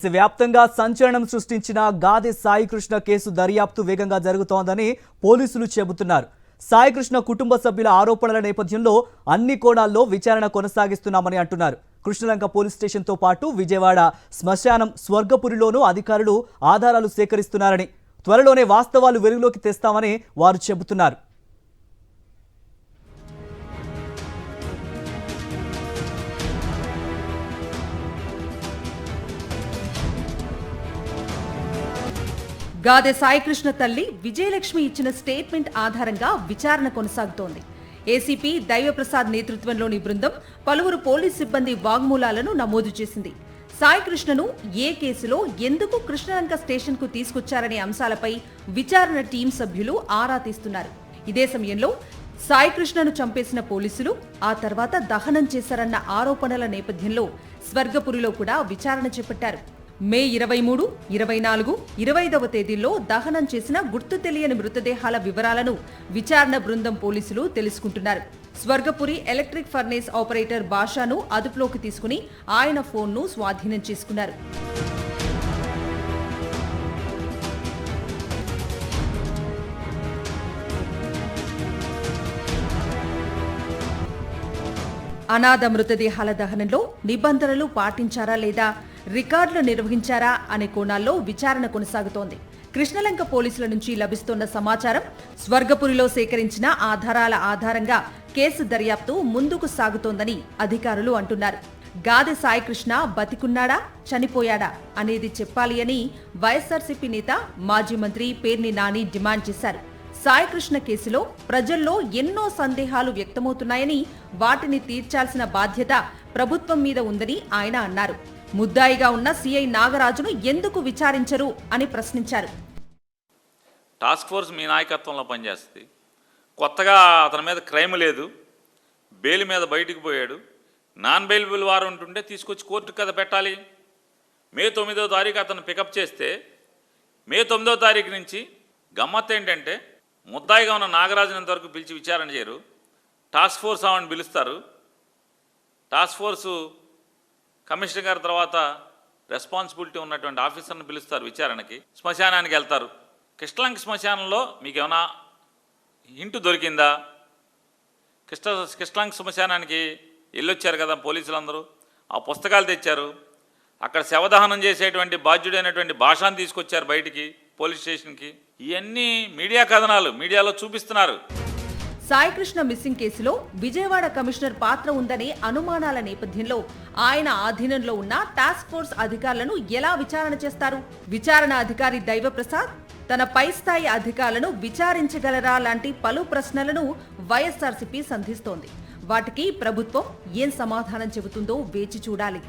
వ్యాప్తంగా సంచలనం సృష్టించిన గాదె సాయికృష్ణ కేసు దర్యాప్తు వేగంగా జరుగుతోందని పోలీసులు చెబుతున్నారు. సాయికృష్ణ కుటుంబ సభ్యుల ఆరోపణల నేపథ్యంలో అన్ని కోణాల్లో విచారణ కొనసాగిస్తున్నామని అంటున్నారు. కృష్ణలంక పోలీస్ స్టేషన్తో పాటు విజయవాడ శ్మశానం స్వర్గపురిలోనూ అధికారులు ఆధారాలు సేకరిస్తున్నారని, త్వరలోనే వాస్తవాలు వెలుగులోకి తెస్తామని వారు చెబుతున్నారు. గాదె సాయికృష్ణ తల్లి విజయలక్ష్మి ఇచ్చిన స్టేట్మెంట్ ఆధారంగా విచారణ కొనసాగుతోంది. ఏసీపీ దైవప్రసాద్ నేతృత్వంలోని బృందం పలువురు పోలీస్ సిబ్బంది వాగ్మూలాలను నమోదు చేసింది. సాయికృష్ణను ఏ కేసులో ఎందుకు కృష్ణలంక స్టేషన్కు తీసుకొచ్చారనే అంశాలపై విచారణ టీం సభ్యులు ఆరా తీస్తున్నారు. ఇదే సమయంలో సాయికృష్ణను చంపేసిన పోలీసులు ఆ తర్వాత దహనం చేశారన్న ఆరోపణల నేపథ్యంలో స్వర్గపురిలో కూడా విచారణ చేపట్టారు. మే 23, 24, 25వ తేదీల్లో దహనం చేసిన గుర్తు తెలియని మృతదేహాల వివరాలను విచారణ బృందం పోలీసులు తెలుసుకుంటున్నారు. స్వర్గపురి ఎలక్ట్రిక్ ఫర్నేస్ ఆపరేటర్ బాషాను అదుపులోకి తీసుకుని ఆయన ఫోన్ను స్వాధీనం చేసుకున్నారు. అనాథ మృతదేహాల దహనంలో నిబంధనలు పాటించారా లేదా, రికార్డులు నిర్వహించారా అనే కోణాల్లో విచారణ కొనసాగుతోంది. కృష్ణలంక పోలీసుల నుంచి లభిస్తున్న సమాచారం, స్వర్గపురిలో సేకరించిన ఆధారాల ఆధారంగా కేసు దర్యాప్తు ముందుకు సాగుతోందని అధికారులు అంటున్నారు. గాదె సాయికృష్ణ బతికున్నాడా, చనిపోయాడా అనేది చెప్పాలి అని వైఎస్ఆర్సీపీ నేత మాజీ మంత్రి పేర్ని నాని డిమాండ్ చేశారు. సాయికృష్ణ కేసులో ప్రజల్లో ఎన్నో సందేహాలు వ్యక్తమవుతున్నాయని, వాటిని తీర్చాల్సిన బాధ్యత ప్రభుత్వం మీద ఉందని ఆయన అన్నారు. ముద్దాయిగా ఉన్న సిఐ నాగరాజును ఎందుకు విచారించరు అని ప్రశ్నించారు. టాస్క్ ఫోర్స్ మీ నాయకత్వంలో పనిచేస్తుంది. కొత్తగా అతని మీద క్రైమ్ లేదు, బెయిల్ మీద బయటికి పోయాడు. నాన్ బెయిలబుల్ వారెంట్ ఉంటే తీసుకొచ్చి కోర్టుకు కదా పెట్టాలి. మే 9వ తారీఖు అతను పికప్ చేస్తే మే 9వ తారీఖు నుంచి గమ్మత్తు ఏంటంటే, ముద్దాయిగా ఉన్న నాగరాజుని ఇంతవరకు పిలిచి విచారణ చేయరు. టాస్క్ ఫోర్స్ ఆవిడని పిలుస్తారు. టాస్క్ ఫోర్సు కమిషనర్ గారి తర్వాత రెస్పాన్సిబిలిటీ ఉన్నటువంటి ఆఫీసర్ని పిలుస్తారు విచారణకి. శ్మశానానికి వెళ్తారు. కృష్ణలంక శ్మశానంలో మీకు ఏమైనా హింటు దొరికిందా? కృష్ణలంక శ్మశానానికి వెళ్ళొచ్చారు కదా పోలీసులందరూ, ఆ పుస్తకాలు తెచ్చారు. అక్కడ శవదహనం చేసేటువంటి బాధ్యుడైనటువంటి భాషను తీసుకొచ్చారు బయటికి పోలీస్ స్టేషన్కి. ఇవన్నీ మీడియా కథనాలు మీడియాలో చూపిస్తున్నారు. సాయికృష్ణ మిస్సింగ్ కేసులో విజయవాడ కమిషనర్ పాత్ర ఉందనే అనుమానాల నేపథ్యంలో ఆయన ఆధీనంలో ఉన్న టాస్క్ ఫోర్స్ అధికారులను ఎలా విచారణ చేస్తారు? విచారణ అధికారి దైవప్రసాద్ తన పై స్థాయి అధికారులను విచారించగలరా లాంటి పలు ప్రశ్నలను వైఎస్ఆర్సీపీ సంధిస్తోంది. వాటికి ప్రభుత్వం ఏం సమాధానం చెబుతుందో వేచి చూడాలి.